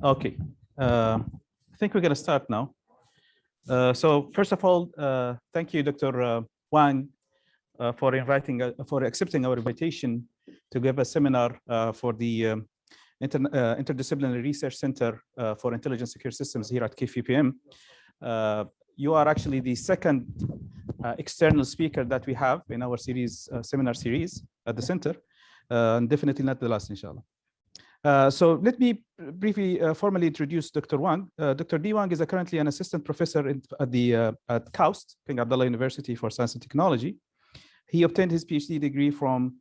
Okay, I think we're going to start now. So first of all, thank you, Dr. Wang, for accepting our invitation to give a seminar for the Interdisciplinary Research Center for Intelligent Secure Systems here at KFUPM. You are actually the second external speaker that we have in our series, seminar series at the center, and definitely not the last, inshallah. So let me briefly formally introduce Dr. Wang. Dr. D. Wang is currently an assistant professor at KAUST, King Abdullah University for Science and Technology. He obtained his PhD degree from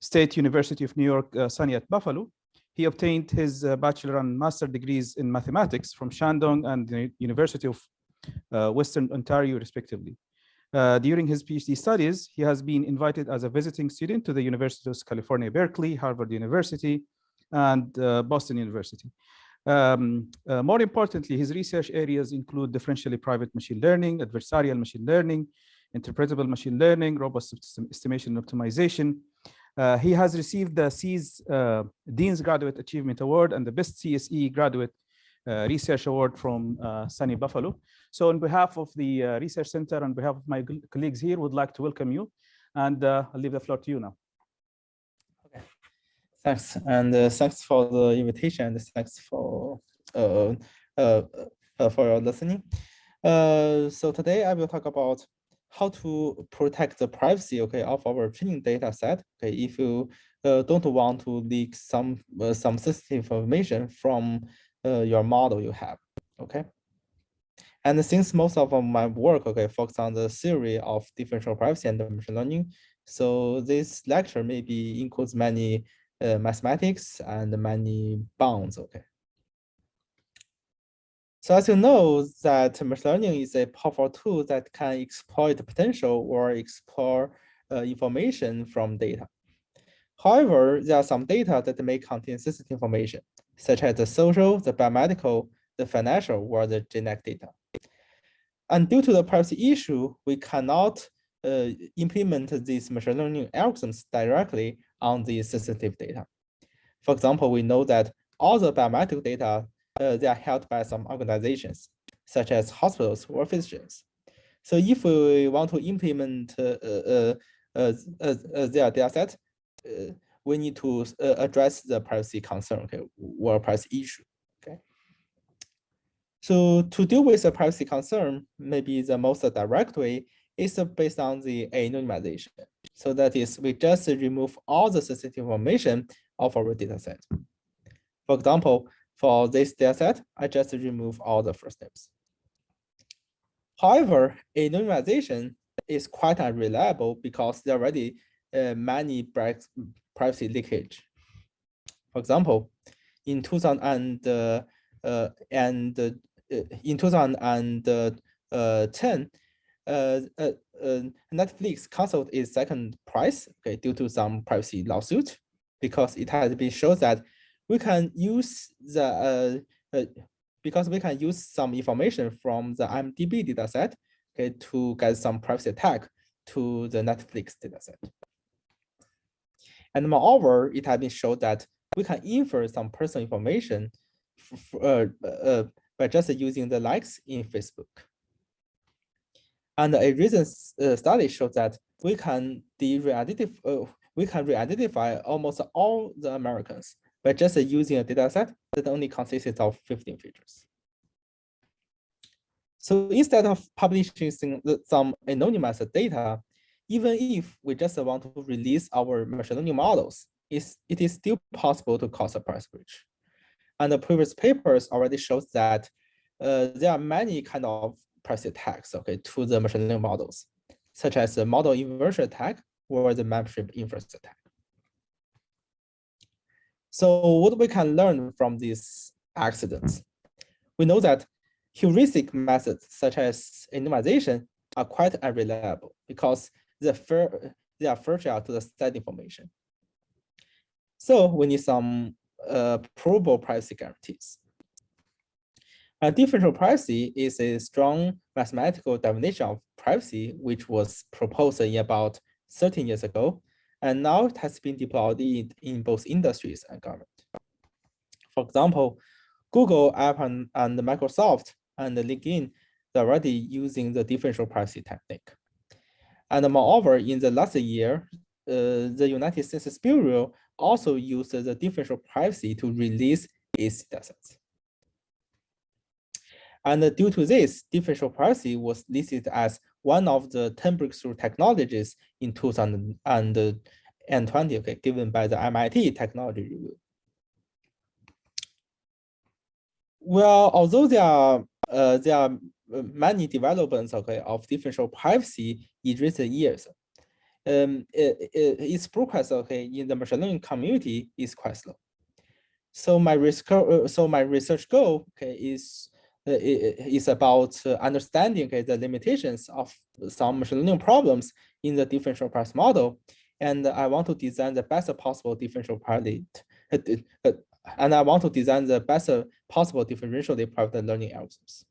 State University of New York, SUNY at Buffalo. He obtained his bachelor and master degrees in mathematics from Shandong and the University of Western Ontario, respectively. During his PhD studies, he has been invited as a visiting student to the University of California, Berkeley, Harvard University, and Boston University. More importantly, his research areas include differentially private machine learning, adversarial machine learning, interpretable machine learning, robust system estimation and optimization. He has received the SEAS Dean's Graduate Achievement Award and the Best CSE Graduate Research Award from SUNY Buffalo. So on behalf of the Research Center, on behalf of my colleagues here, would like to welcome you, and I'll leave the floor to you now. Okay, thanks, and thanks for the invitation, and thanks for your listening. So today I will talk about how to protect the privacy, okay, of our training data set. Okay, if you don't want to leak some sensitive information from your model you have, okay. And since most of my work, okay, focus on the theory of differential privacy and machine learning, so this lecture maybe includes many mathematics and many bounds, okay. So as you know, that machine learning is a powerful tool that can exploit the potential or explore information from data. However, there are some data that may contain sensitive information, such as the social, the biomedical, the financial, or the genetic data. And due to the privacy issue, we cannot implement these machine learning algorithms directly on the sensitive data. For example, we know that all the biometric data, they are held by some organizations, such as hospitals or physicians. So if we want to implement their data set, we need to address the privacy concern, okay, or privacy issue, okay. So to deal with the privacy concern, maybe the most direct way is based on the anonymization. So that is, we just remove all the sensitive information of our data set. For example, for this data set, I just remove all the first names. However, anonymization is quite unreliable because there are already many privacy leakage. For example, in 2010, Netflix canceled its second price, okay, due to some privacy lawsuit, because it has been shown that we can use the because we can use some information from the IMDb dataset, okay, to get some privacy attack to the Netflix dataset. And moreover, it has been shown that we can infer some personal information by just using the likes in Facebook. And a recent study shows that we can re-identify almost all the Americans by just using a data set that only consists of 15 features. So instead of publishing some anonymized data, even if we just want to release our machine learning models, it is still possible to cause a privacy breach. And the previous papers already shows that there are many kind of privacy attacks, okay, to the machine learning models, such as the model inversion attack or the membership inference attack. So what we can learn from these accidents? We know that heuristic methods such as anonymization are quite unreliable because they are fragile to the state information. So we need some probable privacy guarantees. Differential privacy is a strong mathematical definition of privacy, which was proposed in about 13 years ago, and now it has been deployed in both industries and government. For example, Google, Apple, and Microsoft and LinkedIn, they're already using the differential privacy technique. And moreover, in the last year, the United Census Bureau also used the differential privacy to release its datasets. And due to this, differential privacy was listed as one of the 10 breakthrough technologies in 2020, okay, given by the MIT Technology Review. Well, although there are many developments, okay, of differential privacy in recent years, its progress, okay, in the machine learning community is quite slow. So my research goal, okay, is about understanding, okay, the limitations of some machine learning problems in the differential privacy model, and I want to design the best possible differential privacy. And I want to design the best possible differentially private learning algorithms.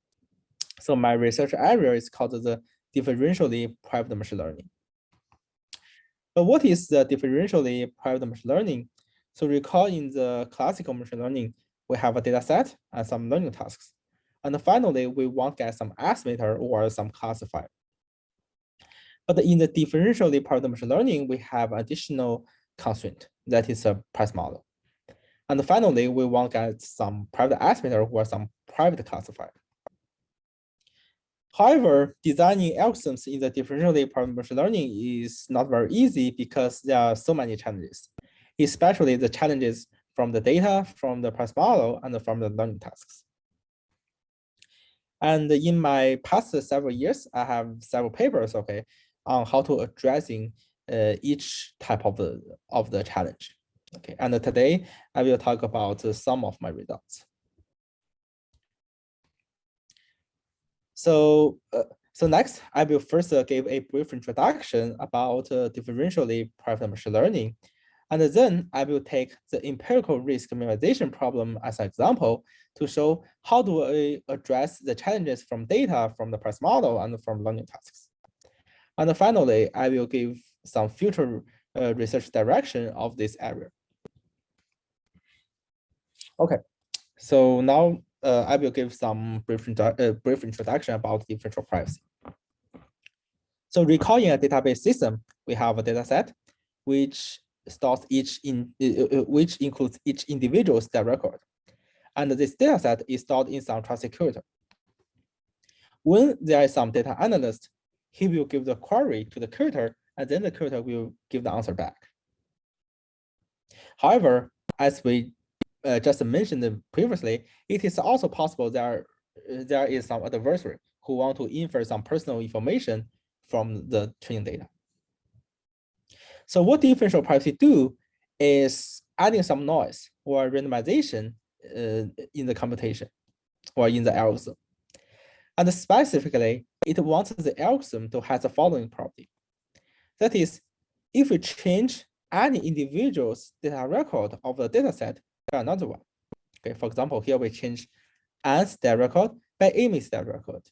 So my research area is called the differentially private machine learning. But what is the differentially private machine learning? So recall in the classical machine learning, we have a data set and some learning tasks. And finally, we want to get some estimator or some classifier. But in the differentially private machine learning, we have additional constraint, that is a price model. And finally, we want to get some private estimator or some private classifier. However, designing algorithms in the differentially private machine learning is not very easy because there are so many challenges, especially the challenges from the data, from the price model, and from the learning tasks. And in my past several years, I have several papers, okay, on how to addressing each type of the challenge. Okay, and today I will talk about some of my results. So next, I will first give a brief introduction about differentially private machine learning, and then I will take the empirical risk minimization problem as an example to show how do we address the challenges from data, from the price model, and from learning tasks. And finally, I will give some future research direction of this area. Okay, so now I will give some brief introduction about differential privacy. So recall in a database system, we have a data set which stores which includes each individual's data record. And this data set is stored in some trusted curator. When there is some data analyst, he will give the query to the curator, and then the curator will give the answer back. However, as we just mentioned previously, it is also possible there is some adversary who want to infer some personal information from the training data. So what differential privacy do is adding some noise or randomization in the computation or in the algorithm. And specifically, it wants the algorithm to have the following property. That is, if we change any individual's data record of the data set by another one. Okay, for example, here we change Anne's data record by Amy's data record.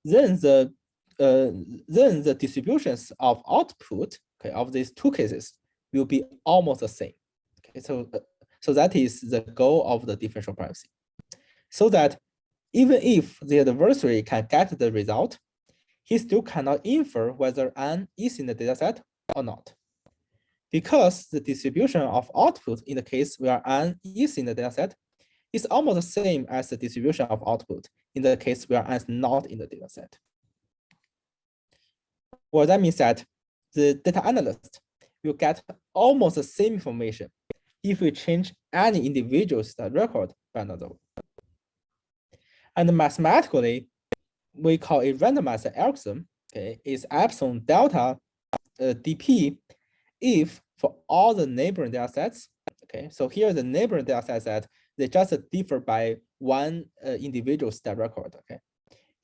Then the distributions of output, okay, of these two cases will be almost the same. Okay, so that is the goal of the differential privacy. So that even if the adversary can get the result, he still cannot infer whether Anne is in the dataset or not, because the distribution of output in the case where Anne is in the dataset is almost the same as the distribution of output in the case where Anne is not in the dataset. Well, that means that the data analyst will get almost the same information if we change any individual's record by another one. And mathematically, we call a randomized algorithm, okay, is epsilon delta dp if for all the neighboring data sets, okay, so here the neighboring data sets that they just differ by one individual's data record, okay,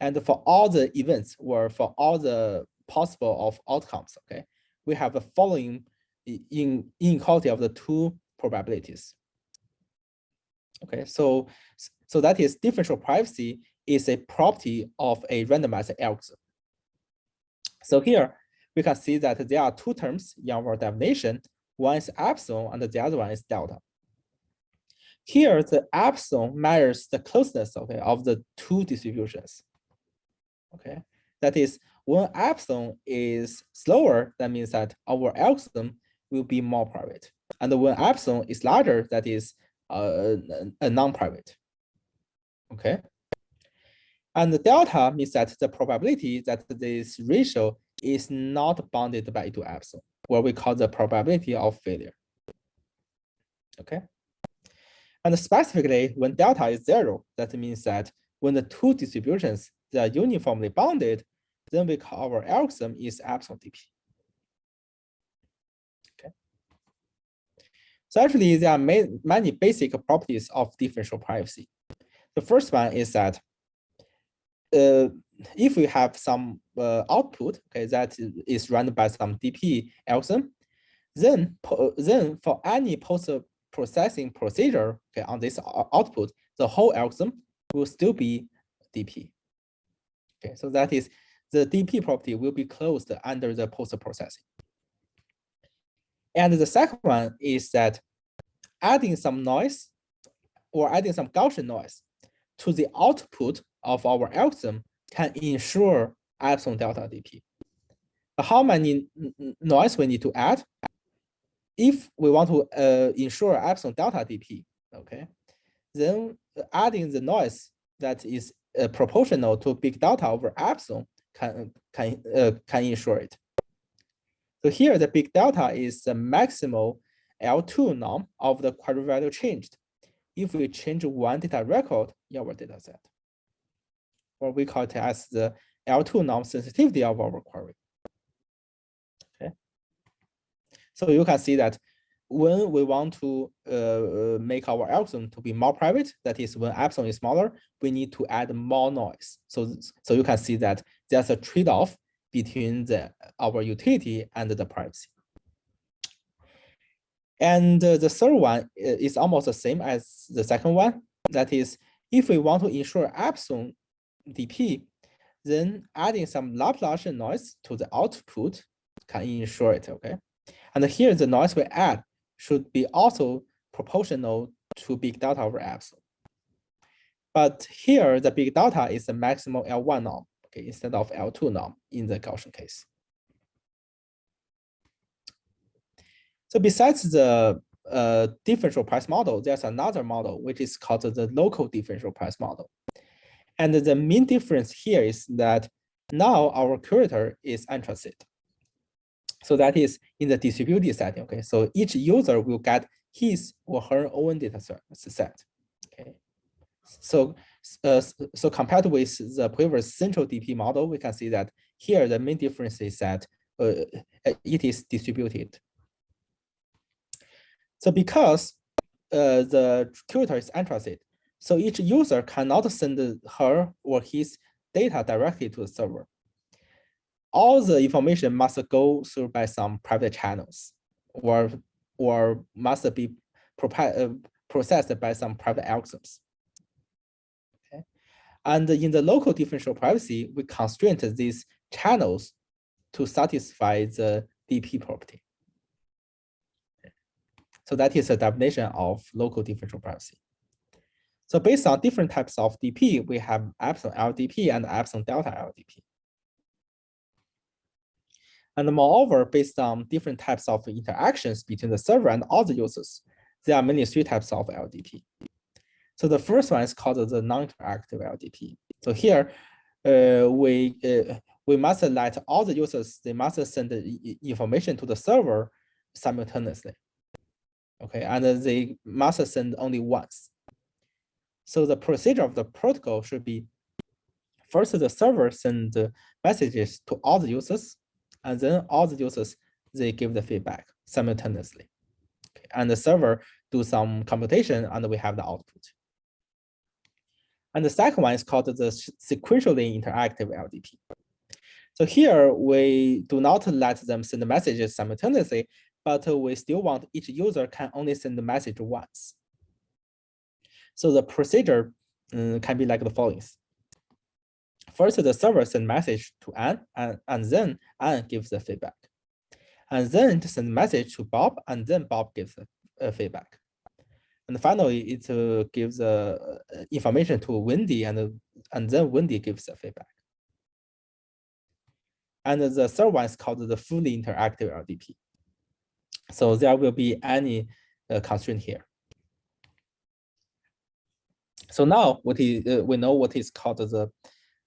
and for all the events or for all the possible of outcomes, okay, we have the following inequality of the two probabilities. Okay, so that is differential privacy is a property of a randomized algorithm. So here we can see that there are two terms in our definition. One is epsilon and the other one is delta. Here, the epsilon measures the closeness, okay, of the two distributions. Okay, that is, when epsilon is slower, that means that our algorithm will be more private. And when epsilon is larger, that is a non-private. Okay. And the delta means that the probability that this ratio is not bounded by 2 epsilon, what we call the probability of failure. Okay. And specifically, when delta is 0, that means that when the two distributions they are uniformly bounded, then we call our algorithm is epsilon DP. Okay. So actually, there are many basic properties of differential privacy. The first one is that if we have some output, okay, that is run by some DP algorithm, then for any post-processing procedure, okay, on this output, the whole algorithm will still be DP. Okay, so that is the DP property will be closed under the post-processing. And the second one is that adding some noise or adding some Gaussian noise to the output of our algorithm can ensure epsilon delta DP. But how many noise we need to add? If we want to ensure epsilon delta DP, okay, then adding the noise that is proportional to big delta over epsilon can ensure it. So here the big delta is the maximal L2 norm of the query value changed if we change one data record in our data set, or we call it as the L2 norm sensitivity of our query. Okay. So you can see that when we want to make our algorithm to be more private, that is when epsilon is smaller, we need to add more noise. So you can see that there's a trade-off between our utility and the privacy. And the third one is almost the same as the second one. That is, if we want to ensure epsilon DP, then adding some Laplacian noise to the output can ensure it, okay? And here the noise we add should be also proportional to big delta over epsilon. But here the big delta is the maximal L1 norm, okay, instead of L2 norm in the Gaussian case. So besides the differential price model, there's another model which is called the local differential price model. And the main difference here is that now our curator is untrusted. So that is in the distributed setting, okay? So each user will get his or her own data set, okay? So compared with the previous central DP model, we can see that here the main difference is that it is distributed. So because the curator is untrusted, so each user cannot send her or his data directly to the server. All the information must go through by some private channels, or must be processed by some private algorithms. Okay, and in the local differential privacy, we constrain these channels to satisfy the DP property. So that is a definition of local differential privacy. So based on different types of DP, we have epsilon LDP and epsilon delta LDP. And moreover, based on different types of interactions between the server and all the users, there are mainly 3 types of LDP. So the first one is called the non-interactive LDP. So here, we must let all the users, they must send the information to the server simultaneously. Okay, and they must send only once. So the procedure of the protocol should be, first the server sends the messages to all the users, and then all the users, they give the feedback simultaneously. Okay, and the server do some computation and we have the output. And the second one is called the sequentially interactive LDP. So here we do not let them send the messages simultaneously, but we still want each user can only send the message once. So the procedure can be like the following. First, the server sends message to Anne, and then Anne gives the feedback. And then send message to Bob, and then Bob gives the feedback. And finally, it gives information to Wendy, and then Wendy gives the feedback. And the third one is called the fully interactive LDP. So there will be any constraint here. So now we know what is called the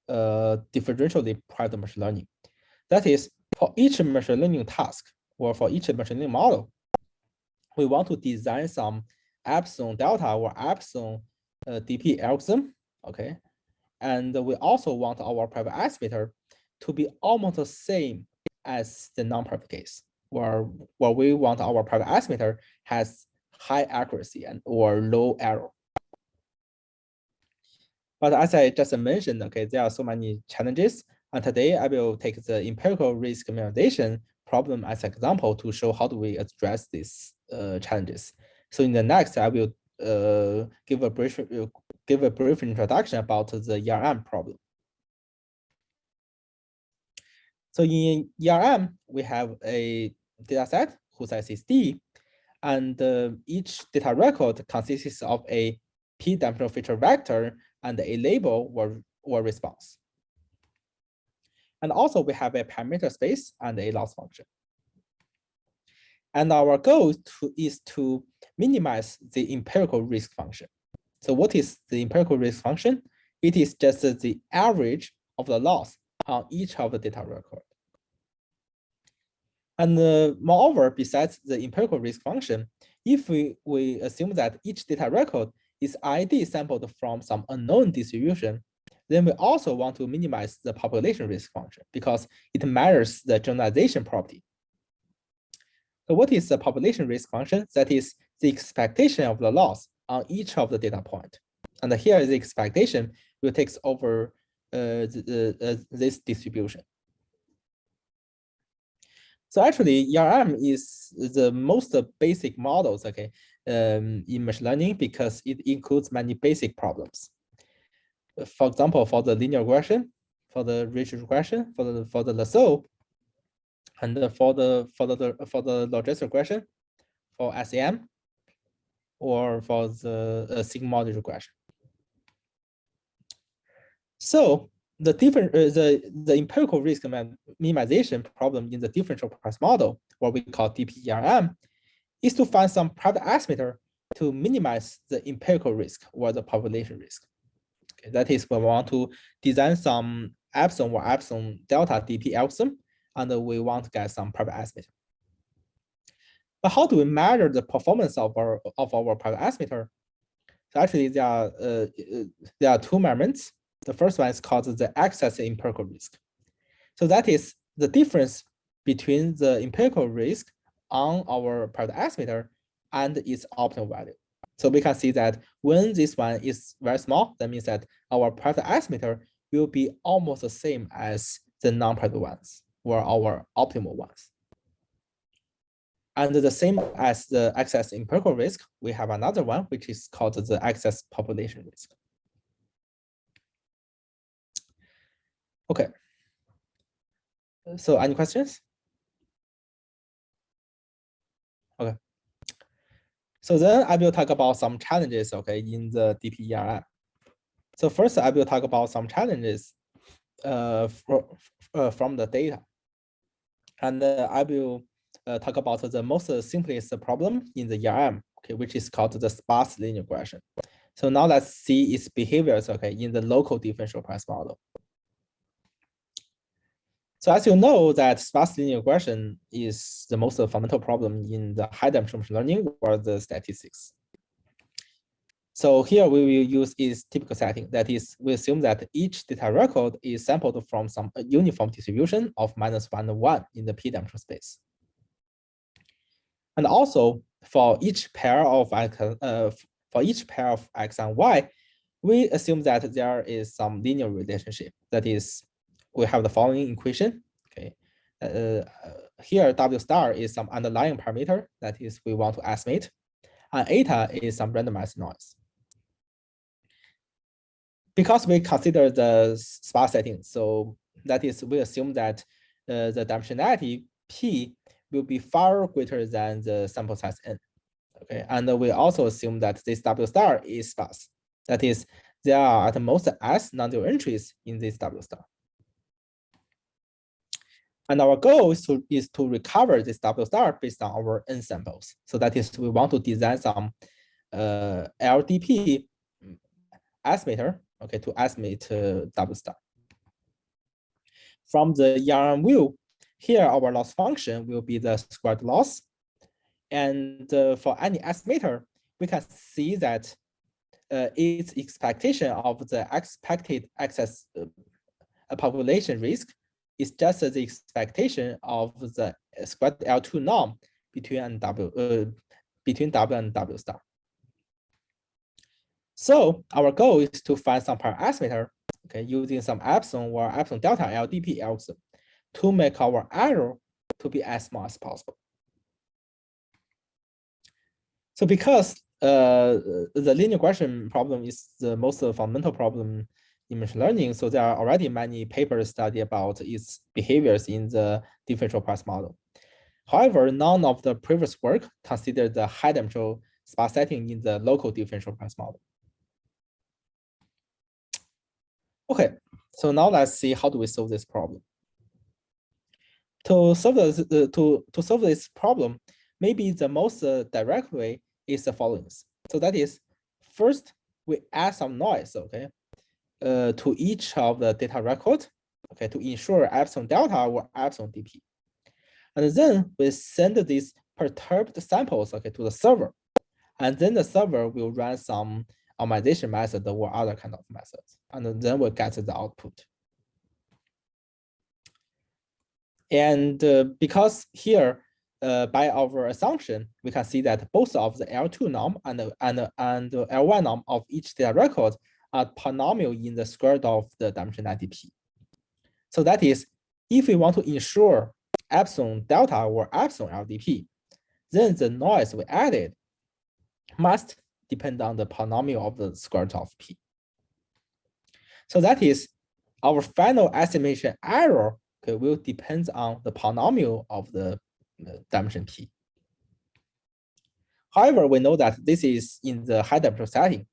differentially private machine learning. That is, for each machine learning task or for each machine learning model, we want to design some epsilon delta or epsilon DP algorithm, okay? And we also want our private estimator to be almost the same as the non-private case, where we want our private estimator has high accuracy and or low error. But as I just mentioned, okay, there are so many challenges. And today I will take the empirical risk minimization problem as an example to show how do we address these challenges. So in the next, I will give a brief introduction about the ERM problem. So in ERM, we have a data set whose size is D, and each data record consists of a p-dimensional feature vector and a label or response. And also we have a parameter space and a loss function. And our goal is to minimize the empirical risk function. So what is the empirical risk function? It is just the average of the loss on each of the data record. And moreover, besides the empirical risk function, if we assume that each data record is ID sampled from some unknown distribution, then we also want to minimize the population risk function because it measures the generalization property. So what is the population risk function? That is the expectation of the loss on each of the data point. And here is the expectation will take over this distribution. So actually, ERM is the most basic models, okay, in machine learning because it includes many basic problems. For example, for the linear regression, for the ridge regression, for the lasso, and for the logistic regression, for SEM, or for the sigmoid regression. So the empirical risk minimization problem in the differential price model, what we call DPERM, is to find some private estimator to minimize the empirical risk or the population risk. Okay, that is, we want to design some epsilon or epsilon delta DP algorithm, and we want to get some private estimator. But how do we measure the performance of our private estimator? So actually, there are two measurements. The first one is called the excess empirical risk. So that is the difference between the empirical risk on our private estimator and its optimal value. So we can see that when this one is very small, that means that our private estimator will be almost the same as the non-private ones or our optimal ones. And the same as the excess empirical risk, we have another one, which is called the excess population risk. Okay. So any questions? Okay. So then I will talk about some challenges, okay, in the DPERM. So first, I will talk about some challenges from the data. And I will talk about the most simplest problem in the ERM, okay, which is called the sparse linear regression. So now let's see its behaviors, okay, in the local differential price model. So as you know that sparse linear regression is the most fundamental problem in the high dimensional machine learning or the statistics. So here we will use its typical setting. That is, we assume that each data record is sampled from some uniform distribution of -1 and 1 in the p-dimensional space. And also for each pair of x and y, we assume that there is some linear relationship. That is, we have the following equation. Okay, here W star is some underlying parameter that is we want to estimate, and eta is some randomized noise. Because we consider the sparse setting, so that is we assume that the dimensionality p will be far greater than the sample size n. Okay, and we also assume that this W star is sparse. That is, there are at most S non-zero entries in this W star. And our goal is to recover this W star based on our N samples. So that is, we want to design some LDP estimator, okay, to estimate W star. From the ERM view, here our loss function will be the squared loss. And for any estimator, we can see that its expectation of the expected excess population risk is just the expectation of the squared L2 norm between W and W star. So our goal is to find some power estimator, okay, using some epsilon or epsilon delta LDP algorithm to make our error to be as small as possible. So because the linear regression problem is the most fundamental problem in machine learning, so there are already many papers study about its behaviors in the differential price model. However, none of the previous work considered the high dimensional sparse setting in the local differential price model. Okay, so now let's see how do we solve this problem. To solve this problem, maybe the most direct way is the following. So that is, first we add some noise, okay, to each of the data record, okay, to ensure epsilon delta or epsilon dp. And then we send these perturbed samples, okay, to the server. And then the server will run some optimization method or other kind of methods. And then we'll get the output. And because here, by our assumption, we can see that both of the L2 norm and L1 norm of each data record are polynomial in the square root of the dimensionality p. So that is, if we want to ensure epsilon delta or epsilon LDP, then the noise we added must depend on the polynomial of the square root of p. So that is, our final estimation error, okay, will depend on the polynomial of the dimension p. However, we know that this is in the high dimensional setting.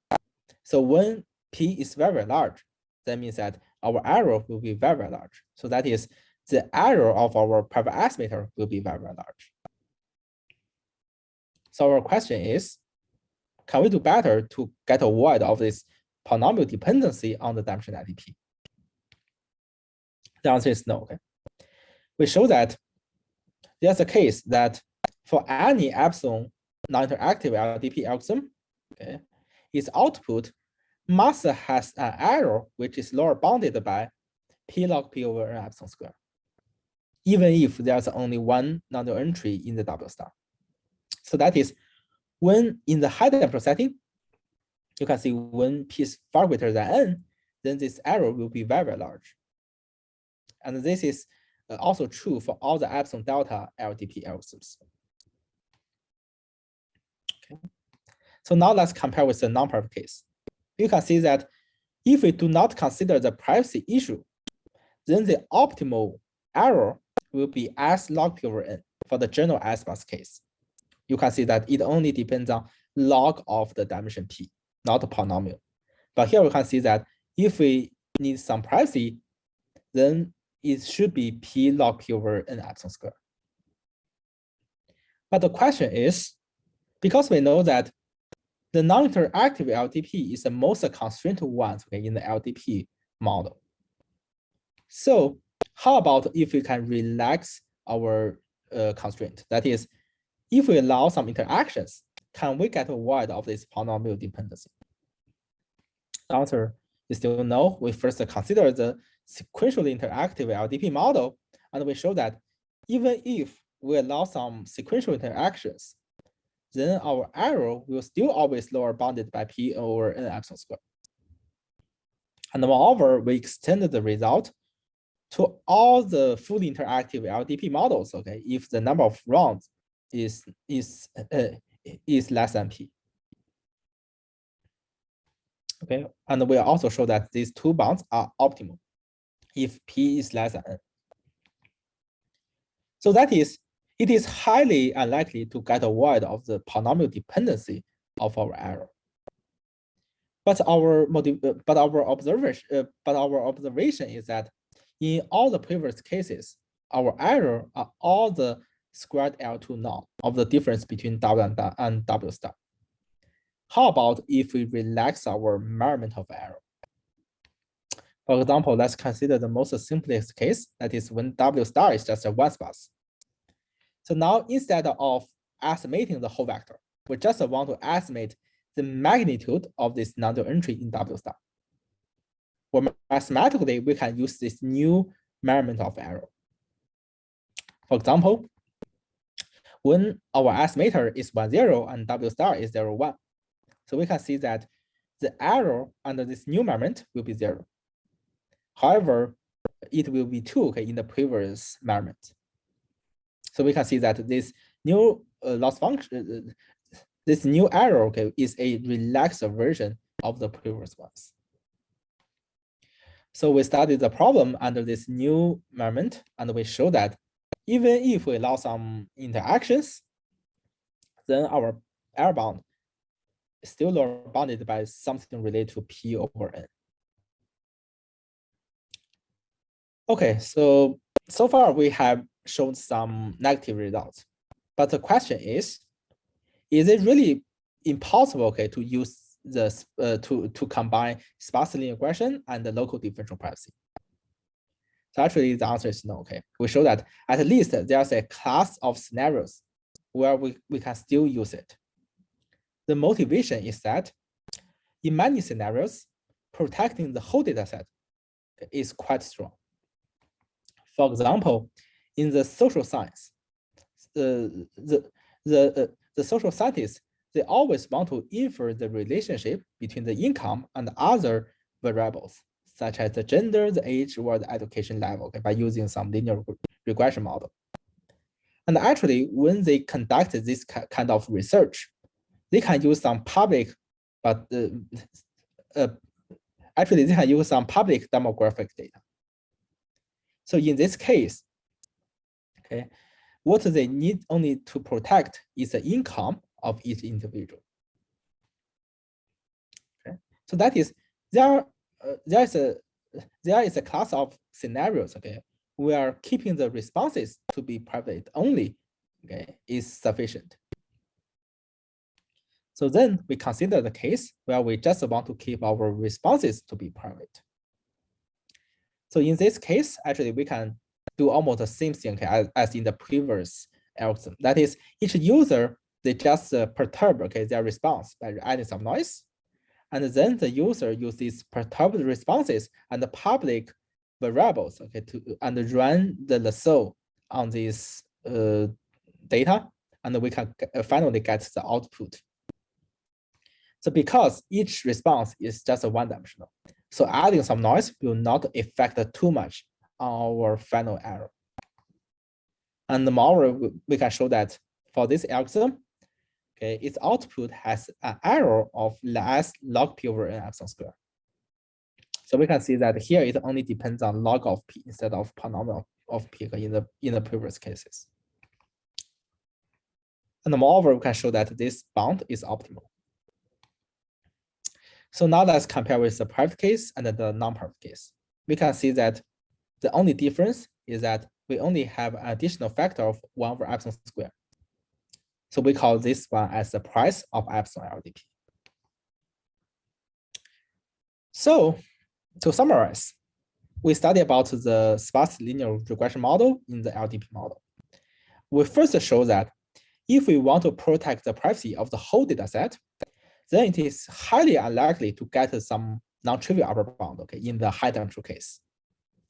So when p is very, very large, that means that our error will be very, very large. So that is, the error of our private estimator will be very, very large. So our question is, can we do better to get avoid of this polynomial dependency on the dimensionality p? The answer is no. Okay, we show that there's a case that for any epsilon non-interactive LDP algorithm, okay, its output must has an error which is lower bounded by p log p over n epsilon square, even if there's only one non-zero entry in the W star. So that is, when in the high dimensional setting, you can see when p is far greater than n, then this error will be very, very large. And this is also true for all the epsilon delta LDP algorithms. Okay. So now let's compare with the non-private case. You can see that if we do not consider the privacy issue, then the optimal error will be S log p over n for the general S-sparse case. You can see that it only depends on log of the dimension p, not the polynomial. But here we can see that if we need some privacy, then it should be p log p over n epsilon square. But the question is, because we know that the non-interactive LDP is the most constrained one, okay, in the LDP model. So how about if we can relax our constraint? That is, if we allow some interactions, can we get avoid of this polynomial dependency? The answer is still no. We first consider the sequentially interactive LDP model, and we show that even if we allow some sequential interactions, then our error will still always lower bounded by p over n epsilon square. And moreover, we extended the result to all the fully interactive LDP models, okay, if the number of rounds is less than p. Okay, and we also show that these two bounds are optimal if p is less than n. So that is, it is highly unlikely to get avoid of the polynomial dependency of our error. But our observation is that in all the previous cases, our error are all the squared L2 norm of the difference between W and W star. How about if we relax our measurement of error? For example, let's consider the most simplest case, that is when W star is just a one sparse. So now instead of estimating the whole vector, we just want to estimate the magnitude of this non-zero entry in W star. Well, mathematically, we can use this new measurement of error. For example, when our estimator is 1, 0 and W star is 0, 1. So we can see that the error under this new measurement will be 0. However, it will be 2 in the previous measurement. So we can see that this new loss function, this new error is a relaxed version of the previous ones. So we studied the problem under this new measurement, and we show that even if we allow some interactions, then our error bound is still lower bounded by something related to P over N. Okay, so far we have shown some negative results, but the question is it really impossible to use this to combine sparse linear regression and the local differential privacy? So actually the answer is no. We show that at least there's a class of scenarios where we can still use it. The motivation is that in many scenarios, protecting the whole data set is quite strong. For example, in the social science, the social scientists, they always want to infer the relationship between the income and other variables, such as the gender, the age, or the education level, by using some linear regression model. And actually, when they conducted this kind of research, they can use some public, but actually they can use some public demographic data. So in this case, what they need only to protect is the income of each individual. So that is there is a class of scenarios where keeping the responses to be private only is sufficient. So then we consider the case where we just want to keep our responses to be private. So in this case, actually we can do almost the same thing as in the previous algorithm. That is, each user, they just perturb their response by adding some noise. And then the user uses perturbed responses and the public variables and run the lasso on this data, and we can finally get the output. So because each response is just a one-dimensional, so adding some noise will not affect too much our final error. And moreover, we can show that for this algorithm, its output has an error of less log P over N epsilon square. So we can see that here it only depends on log of P instead of polynomial of P in the previous cases. And moreover, we can show that this bound is optimal. So now let's compare with the private case and the non-private case. We can see that the only difference is that we only have an additional factor of 1 over epsilon square. So we call this one as the price of epsilon LDP. So to summarize, we studied about the sparse linear regression model in the LDP model. We first show that if we want to protect the privacy of the whole data set, then it is highly unlikely to get some non-trivial upper bound in the high dimensional case,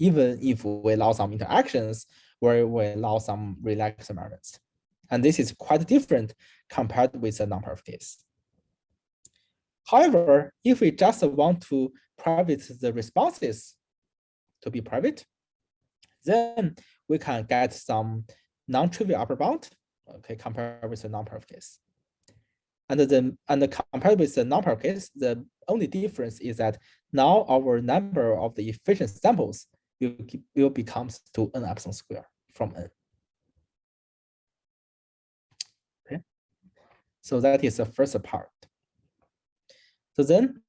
even if we allow some interactions where we allow some relaxed measurements. And this is quite different compared with the non-private case. However, if we just want to private the responses to be private, then we can get some non-trivial upper bound compared with the non-private case. And compared with the non-private case, the only difference is that now our number of the efficient samples will become to N epsilon square from N. So that is the first part. So then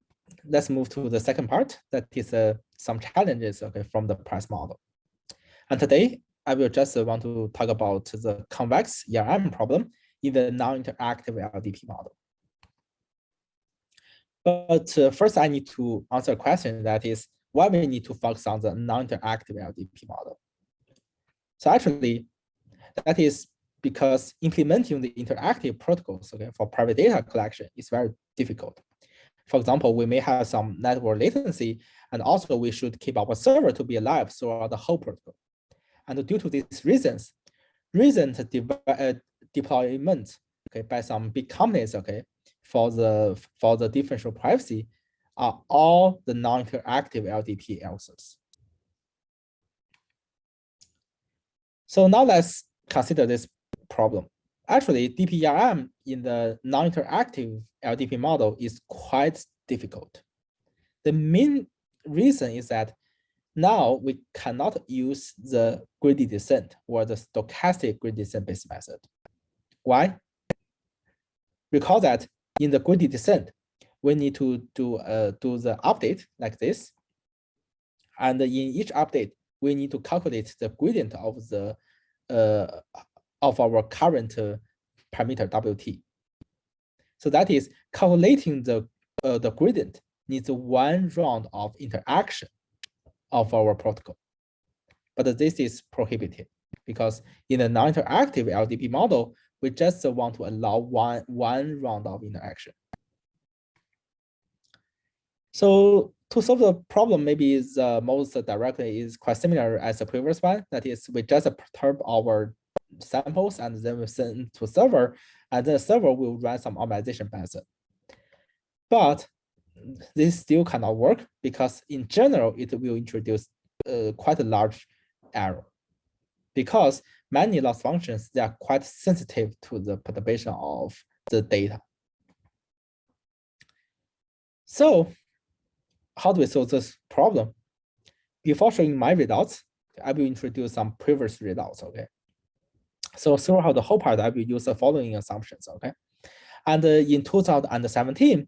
let's move to the second part. That is some challenges, okay, from the price model. And today I will just want to talk about the convex ERM problem in the non-interactive LDP model. But first I need to answer a question, that is why we need to focus on the non-interactive LDP model. So actually, that is because implementing the interactive protocols, okay, for private data collection is very difficult. For example, we may have some network latency, and also we should keep our server to be alive throughout the whole protocol. And due to these reasons, recent deployment, okay, by some big companies, okay, for the differential privacy are all the non-interactive LDP answers. So now let's consider this problem. Actually, DPRM in the non-interactive LDP model is quite difficult. The main reason is that now we cannot use the gradient descent or the stochastic gradient descent based method. Why? Recall that in the gradient descent, we need to do the update like this. And in each update, we need to calculate the gradient of our current parameter WT. So that is calculating the gradient needs one round of interaction of our protocol. But this is prohibited because in a non-interactive LDP model, we just want to allow one round of interaction. So to solve the problem, maybe is most directly is quite similar as the previous one. That is, we just perturb our samples and then we send to server, and the server will run some optimization method. But this still cannot work because in general, it will introduce quite a large error because many loss functions, they are quite sensitive to the perturbation of the data. So how do we solve this problem? Before showing my results, I will introduce some previous results, okay? So throughout the whole part, I will use the following assumptions, okay? And in 2017,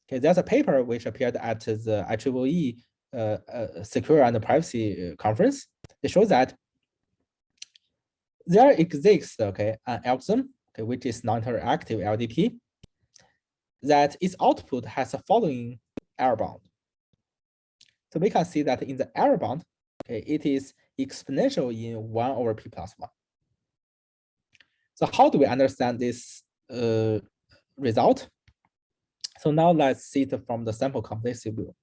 okay, there's a paper which appeared at the IEEE Secure and Privacy Conference. It shows that there exists, okay, an algorithm, okay, which is non-interactive LDP, that its output has the following error bound. So we can see that in the error bound, okay, it is exponential in 1 over p plus 1. So how do we understand this result? So now let's see it from the sample complexity view.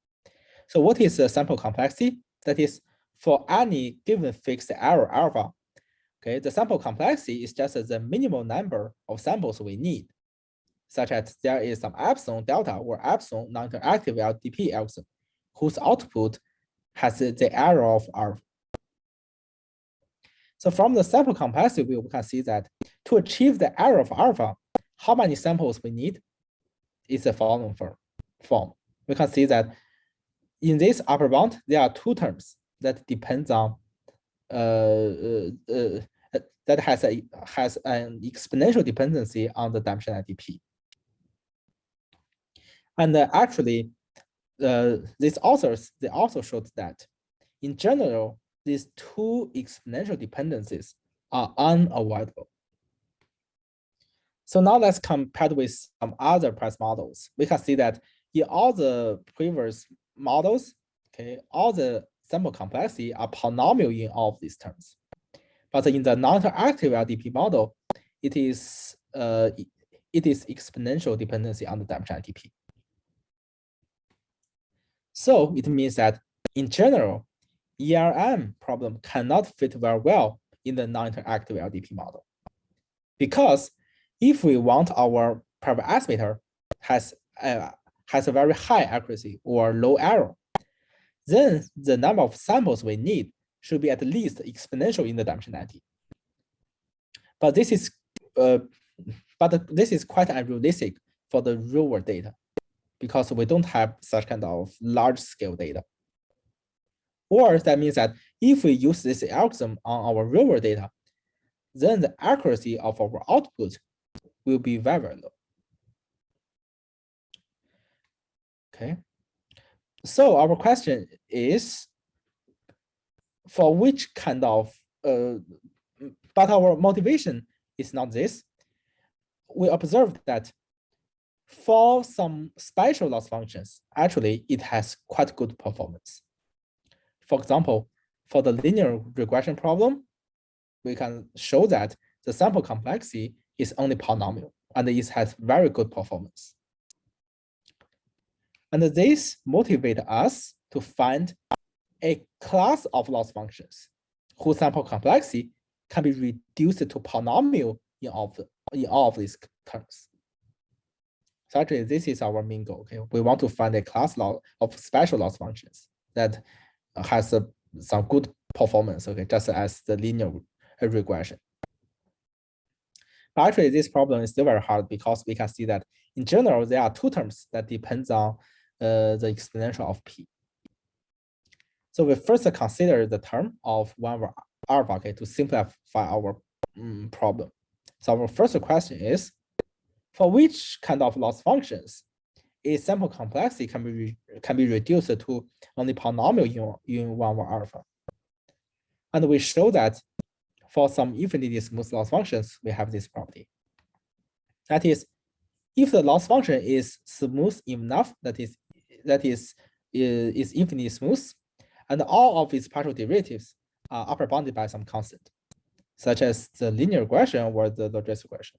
So what is the sample complexity? That is, for any given fixed error alpha, okay, the sample complexity is just the minimum number of samples we need, such as there is some epsilon delta or epsilon non-interactive LDP algorithm, whose output has the error of alpha. So from the sample complexity view, we can see that to achieve the error of alpha, how many samples we need is the following form. We can see that in this upper bound, there are two terms that depends on that has an exponential dependency on the dimensionality. And actually, these authors, they also showed that in general, these two exponential dependencies are unavoidable. So now let's compare with some other price models. We can see that in all the previous models, okay, all the sample complexity are polynomial in all of these terms. But in the non-interactive LDP model, it is exponential dependency on the dimensionality. So it means that in general, ERM problem cannot fit very well in the non-interactive LDP model. Because if we want our private estimator has a very high accuracy or low error, then the number of samples we need should be at least exponential in the dimensionality. But this is quite unrealistic for the real world data because we don't have such kind of large scale data. Or that means that if we use this algorithm on our real world data, then the accuracy of our output will be very, very low. Okay. So our question is, for which kind of, but our motivation is not this. We observed that for some special loss functions, actually it has quite good performance. For example, for the linear regression problem, we can show that the sample complexity is only polynomial and it has very good performance. And this motivates us to find a class of loss functions whose sample complexity can be reduced to polynomial in all of these terms. So actually, this is our main goal. Okay, we want to find a class of special loss functions that has some good performance. Okay, just as the linear regression. But actually, this problem is still very hard because we can see that in general there are two terms that depends on the exponential of p. So we first consider the term of 1 over alpha, okay, to simplify our problem. So our first question is, for which kind of loss functions a sample complexity can be reduced to only polynomial in 1 over alpha? And we show that for some infinitely smooth loss functions, we have this property. That is, if the loss function is smooth enough, that is infinitely smooth, and all of its partial derivatives are upper bounded by some constant, such as the linear regression or the logistic regression,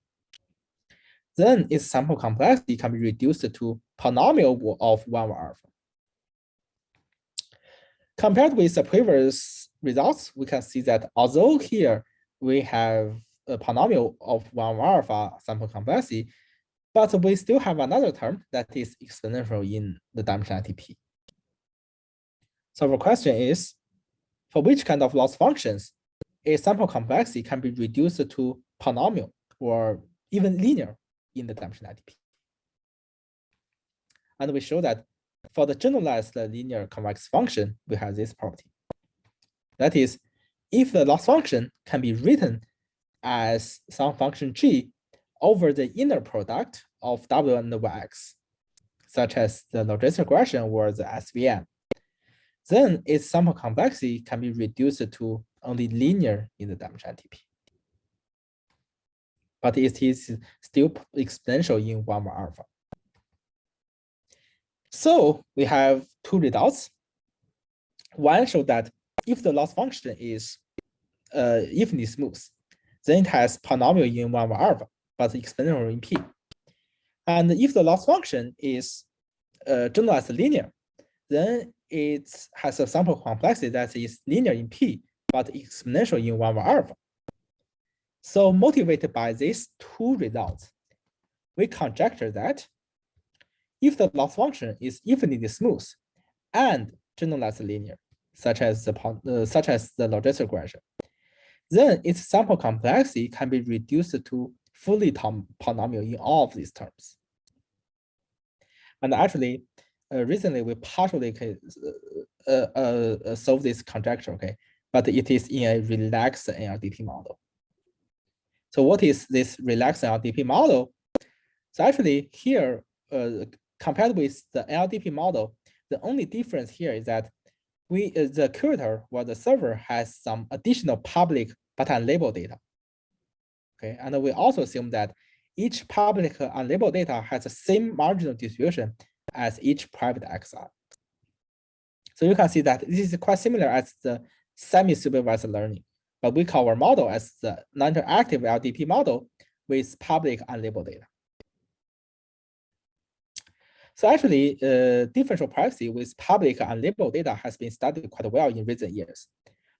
then its sample complexity can be reduced to polynomial of 1 over alpha. Compared with the previous results, we can see that although here we have a polynomial of 1 over alpha sample complexity, but we still have another term that is exponential in the dimensionality p. So our question is, for which kind of loss functions a sample complexity can be reduced to polynomial or even linear in the dimensionality p? And we show that for the generalized linear convex function, we have this property. That is, if the loss function can be written as some function g over the inner product of w and x, such as the logistic regression or the SVM, then its sample complexity can be reduced to only linear in the dimensionality p. But it is still exponential in 1 over alpha. So we have two results. One shows that if the loss function is infinitely smooth, then it has polynomial in 1 over alpha, but exponential in p. And if the loss function is generalized linear, then it has a sample complexity that is linear in p, but exponential in 1 over alpha. So motivated by these two results, we conjecture that if the loss function is infinitely smooth and generalized linear, such as the logistic regression, then its sample complexity can be reduced to fully polynomial in all of these terms. And actually, recently we partially solve this conjecture, okay, but it is in a relaxed NLDP model. So what is this relaxed NLDP model? So actually here, compared with the NLDP model, the only difference here is that the curator or the server has some additional public but unlabeled data. Okay, and we also assume that each public unlabeled data has the same marginal distribution as each private XI. So you can see that this is quite similar as the semi-supervised learning, but we call our model as the non-interactive LDP model with public unlabeled data. So actually, differential privacy with public unlabeled data has been studied quite well in recent years.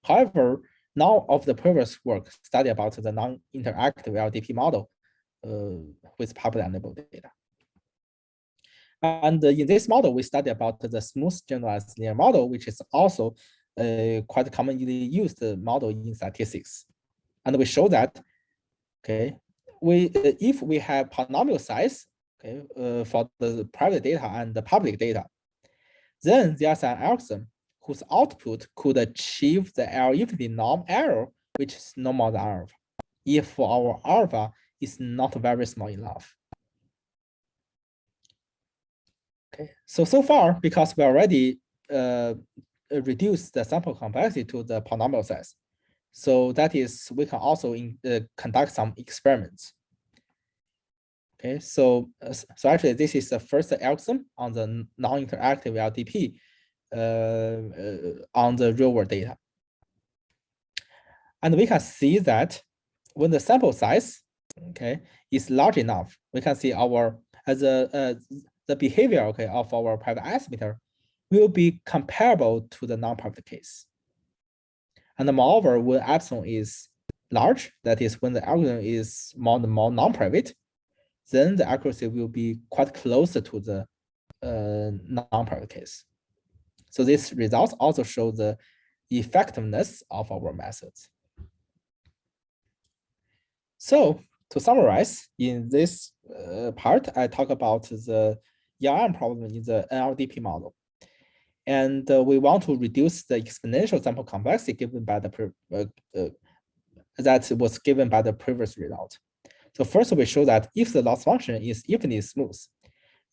However, none of the previous work studied about the non-interactive LDP model with public unlabeled data. And in this model, we study about the smooth generalized linear model, which is also a quite commonly used model in statistics. And we show that, okay, if we have polynomial size, okay, for the private data and the public data, then there's an algorithm whose output could achieve the L infinity norm error, which is normal than alpha, if our alpha is not very small enough. Okay, so far, because we already reduced the sample complexity to the polynomial size, so that is, we can also conduct some experiments. Okay, so actually this is the first algorithm on the non-interactive LDP on the real world data. And we can see that when the sample size, okay, is large enough, we can see our the behavior, okay, of our private estimator will be comparable to the non-private case. And moreover, when epsilon is large, that is when the algorithm is more non-private, then the accuracy will be quite closer to the non-private case. So these results also show the effectiveness of our methods. So to summarize, in this part, I talk about the ERM problem in the NLDP model. And we want to reduce the exponential sample complexity given by the that was given by the previous result. So first, we show that if the loss function is evenly smooth,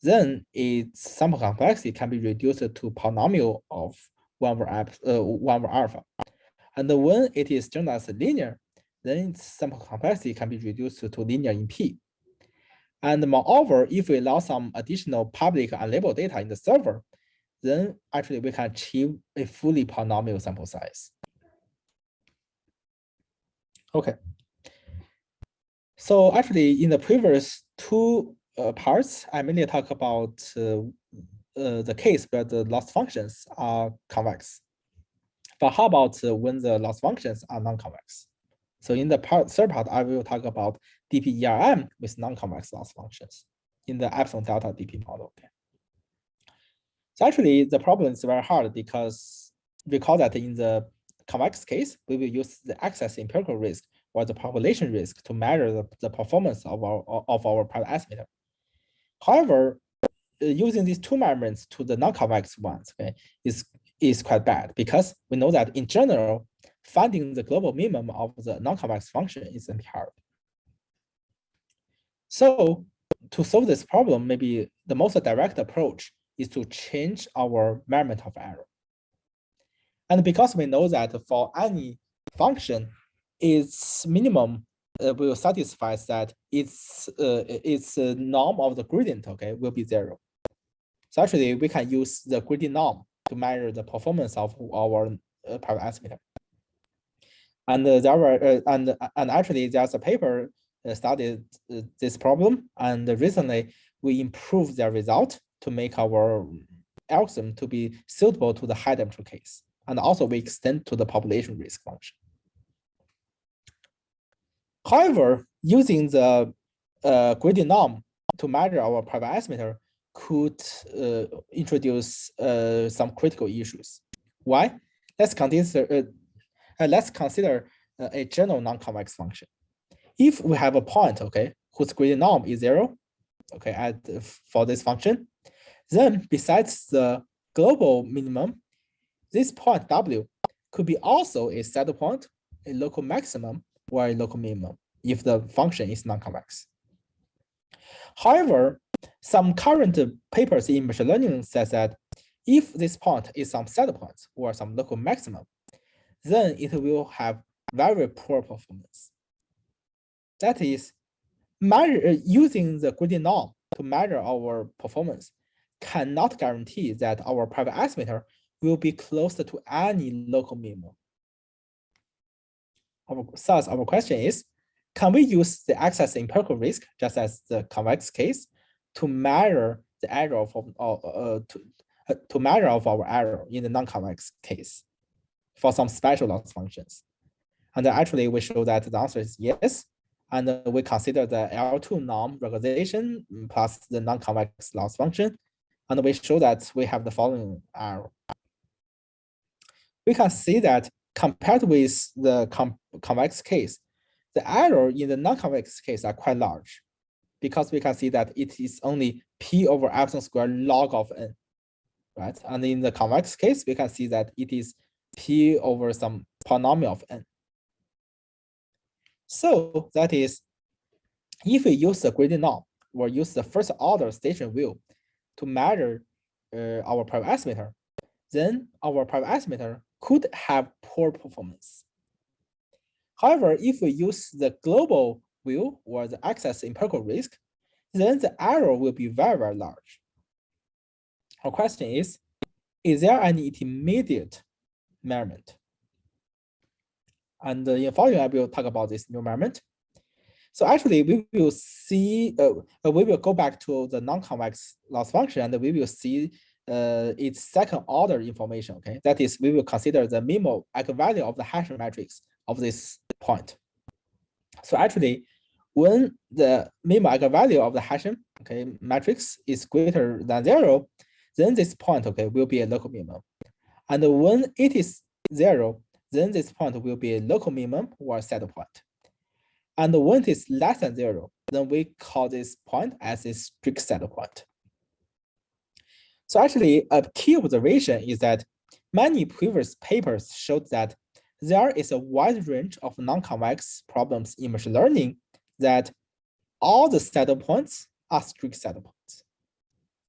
then its sample complexity can be reduced to polynomial of 1 over alpha. And when it is generalized linear, then its sample complexity can be reduced to linear in P. And moreover, if we allow some additional public unlabeled data in the server, then actually we can achieve a fully polynomial sample size. Okay. So actually, in the previous two parts, I mainly talk about the case where the loss functions are convex. But how about when the loss functions are non-convex? So in the third part, I will talk about DPERM with non-convex loss functions in the epsilon delta DP model. Okay. So actually, the problem is very hard because recall that in the convex case, we will use the excess empirical risk or the population risk to measure the performance of our private estimator. However, using these two measurements to the non-convex ones, okay, is quite bad because we know that in general, finding the global minimum of the non-convex function is hard. So to solve this problem, maybe the most direct approach is to change our measurement of error. And because we know that for any function, its minimum will satisfy that its norm of the gradient, okay, will be 0. So actually, we can use the gradient norm to measure the performance of our private estimator. And there were and actually there's a paper studied this problem, and recently we improved their result to make our algorithm to be suitable to the high temperature case, and also we extend to the population risk function. However, using the gradient norm to measure our private estimator could introduce some critical issues. Why? Let's consider a general non-convex function. If we have a point, okay, whose gradient norm is 0, okay, for this function, then besides the global minimum, this point W could be also a saddle point, a local maximum, or a local minimum if the function is non-convex. However, some current papers in machine learning says that if this point is some saddle point or some local maximum, then it will have very poor performance. That is, using the gradient norm to measure our performance cannot guarantee that our private estimator will be closer to any local minimum. Thus, our question is, can we use the excess empirical risk, just as the convex case, to measure the error of our error in the non-convex case for some special loss functions? And actually, we show that the answer is yes. And we consider the L2 norm regularization plus the non-convex loss function. And we show that we have the following error. We can see that compared with the convex case, the error in the non-convex case are quite large because we can see that it is only P over epsilon squared log of n, right? And in the convex case, we can see that it is P over some polynomial of n. So that is, if we use the gradient norm or use the first order station wheel to measure our private estimator, then our private estimator could have poor performance. However, if we use the global view or the excess empirical risk, then the error will be very, very large. Our question is there any intermediate measurement? And in following, I will talk about this new measurement. So actually, we will see, we will go back to the non-convex loss function, and we will see its second order information, okay? That is, we will consider the minimal eigenvalue of the Hessian matrix of this point. So actually, when the minimal eigenvalue of the Hessian, okay, matrix is greater than 0, then this point, okay, will be a local minimum. And when it is 0, then this point will be a local minimum or a saddle point. And when it is less than 0, then we call this point as a strict saddle point. So actually, a key observation is that many previous papers showed that there is a wide range of non-convex problems in machine learning that all the saddle points are strict saddle points.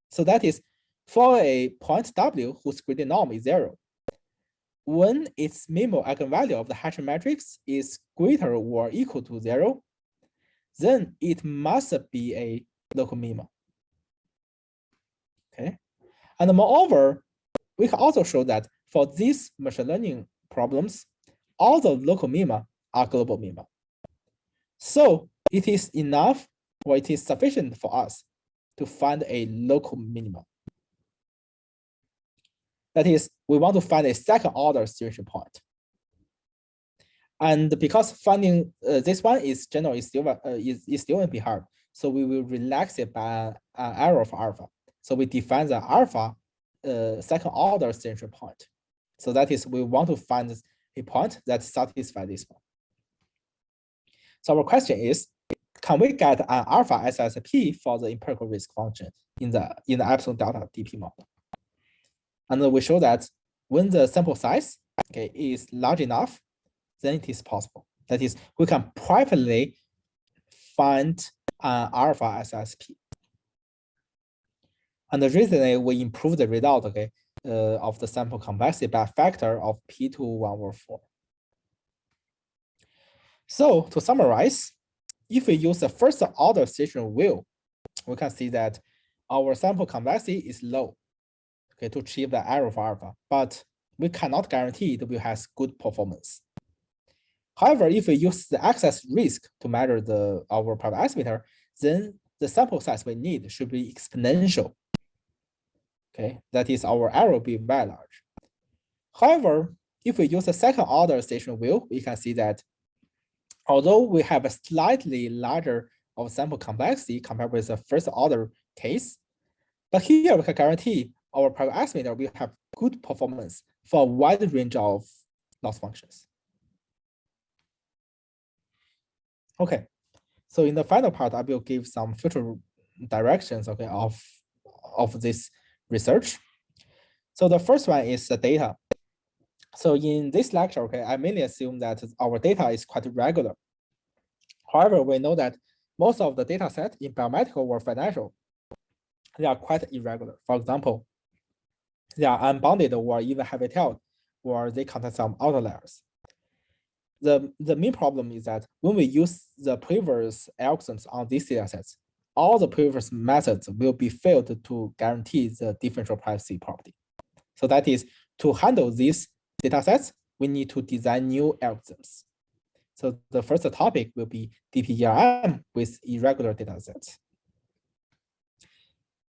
So that is, for a point W whose gradient norm is 0, when its minimal eigenvalue of the Hessian matrix is greater or equal to 0, then it must be a local minimum. Okay, and moreover, we can also show that for these machine learning problems, all the local minima are global minima. So it is enough, or it is sufficient for us to find a local minimum. That is, we want to find a second order distribution point. And because finding this one is generally still will be hard, so we will relax it by an error of alpha. So we define the alpha second order distribution point. So that is, we want to find a point that satisfies this one. So our question is, can we get an alpha SSP for the empirical risk function in the epsilon delta DP model? And we show that when the sample size, okay, is large enough, then it is possible. That is, we can privately find an alpha SSP. And recently, we improved the result, okay, of the sample complexity by a factor of p to 1 over 4. So to summarize, if we use the first order distribution wheel, we can see that our sample complexity is low, okay, to achieve the error of alpha, but we cannot guarantee that we have good performance. However, if we use the excess risk to measure our private estimator, then the sample size we need should be exponential. Okay, that is, our error will be very large. However, if we use the second order distribution wheel, we can see that although we have a slightly larger of sample complexity compared with the first order case, but here we can guarantee our private estimator will have good performance for a wide range of loss functions. Okay, so in the final part, I will give some future directions, okay, of this research. So the first one is the data. So in this lecture, okay, I mainly assume that our data is quite regular. However, we know that most of the data set in biomedical or financial, they are quite irregular. For example, they are unbounded or even heavy-tailed, or they contain some outliers. The main problem is that when we use the previous algorithms on these data sets, all the previous methods will be failed to guarantee the differential privacy property. So that is, to handle these data sets, we need to design new algorithms. So the first topic will be DPERM with irregular data sets.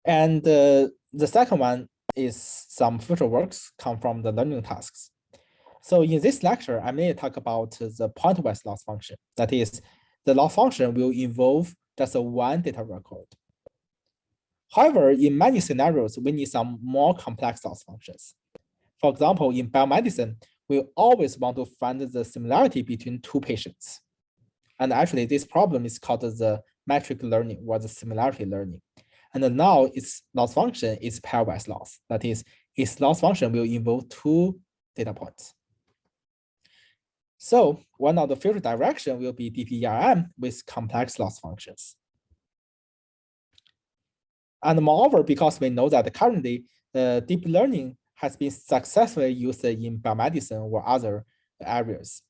And the second one is some future works come from the learning tasks. So in this lecture, I may talk about the pointwise loss function. That is, the loss function will involve just one data record. However, in many scenarios, we need some more complex loss functions. For example, in biomedicine, we always want to find the similarity between two patients. And actually, this problem is called the metric learning or the similarity learning. And now its loss function is pairwise loss. That is, its loss function will involve two data points. So one of the future direction will be DPERM with complex loss functions. And moreover, because we know that currently deep learning has been successfully used in biomedicine or other areas,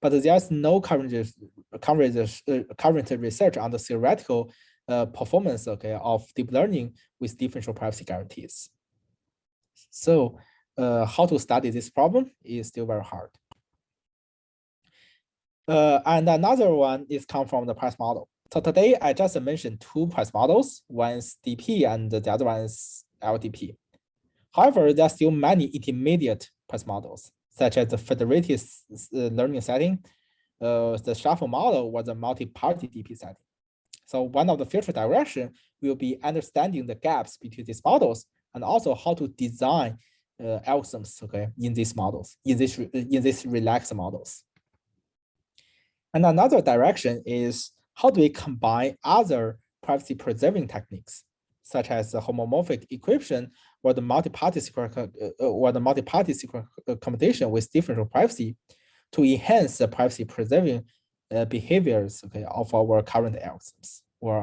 but there's no current research on the theoretical performance, okay, of deep learning with differential privacy guarantees. So how to study this problem is still very hard. And another one is come from the price model. So today I just mentioned two price models, one is DP and the other one is LDP. However, there are still many intermediate price models, such as the federated learning setting, the shuffle model, or the multi-party DP setting. So one of the future direction will be understanding the gaps between these models and also how to design algorithms, okay, in these models, in this relaxed models. And another direction is how do we combine other privacy preserving techniques, such as the homomorphic encryption or the multi-party secret computation with differential privacy to enhance the privacy preserving behaviors, okay, of our current algorithms or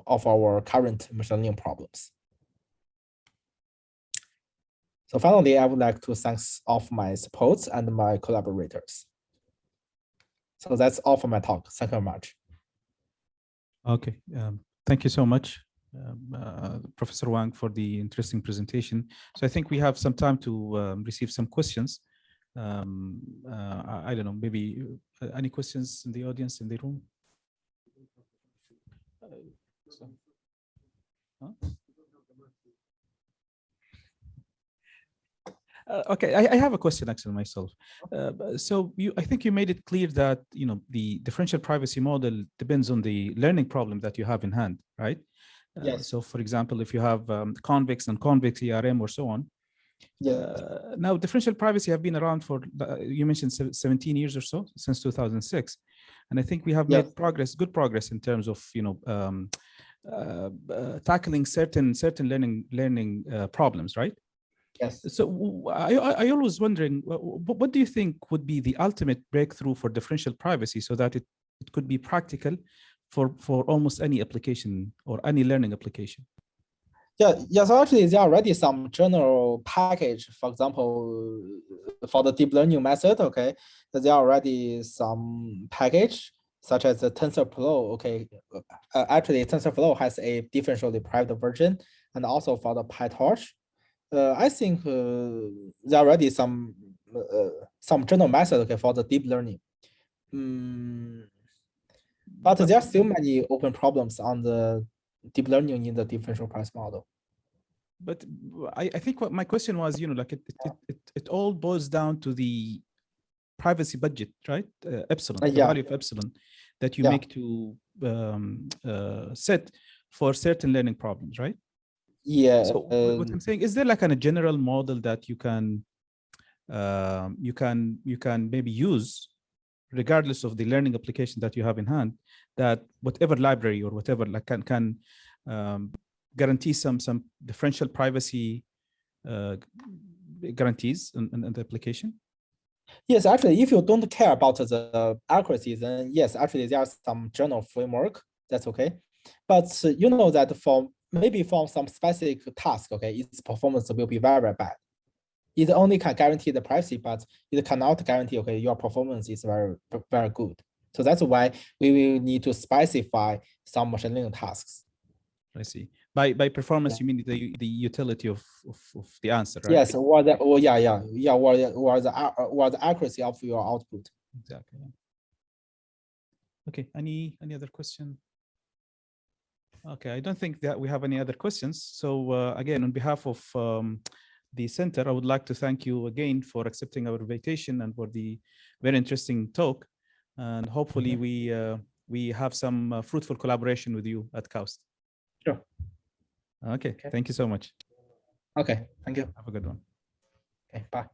of our current machine learning problems. So finally, I would like to thank all of my supports and my collaborators. So that's all for my talk. Thank you very much. Okay, thank you so much, Professor Wang, for the interesting presentation. So I think we have some time to receive some questions. I don't know, maybe any questions in the audience, in the room? Okay, I have a question actually myself. So I think you made it clear that the differential privacy model depends on the learning problem that you have in hand, right? Yes. So for example, if you have convex and convex ERM or so on. Now differential privacy have been around for, you mentioned 17 years or so, since 2006. And I think we have made good progress in terms of tackling certain learning problems, right? Yes. So I always wondering, what do you think would be the ultimate breakthrough for differential privacy so that it could be practical for almost any application or any learning application? So actually there are already some general package, for example, for the deep learning method, okay, there are already some package such as the TensorFlow, okay. Actually TensorFlow has a differentially private version, and also for the PyTorch. I think there are already some general method, okay, for the deep learning. But there are still many open problems on the deep learning in the differential price model. But I think what my question was, like it all boils down to the privacy budget, right? Epsilon, the value of epsilon that you make to set for certain learning problems, right? Yeah. So what I'm saying, is there like a general model that you can maybe use regardless of the learning application that you have in hand, that whatever library or whatever like can guarantee some differential privacy guarantees in the application? Yes, actually, if you don't care about the accuracy, then yes, actually there's some general framework, that's okay. But you know that for some specific task, okay, its performance will be very, very bad. It only can guarantee the privacy, but it cannot guarantee, okay, your performance is very, very good. So that's why we will need to specify some machine learning tasks. I see. By performance, you mean the utility of the answer, right? Yes, or the accuracy of your output. Exactly. Okay. Any other question? Okay, I don't think that we have any other questions. So again, on behalf of the center, I would like to thank you again for accepting our invitation and for the very interesting talk. And hopefully we have some fruitful collaboration with you at KAUST. Sure. Okay, thank you so much. Okay, thank you. Have a good one. Okay, bye.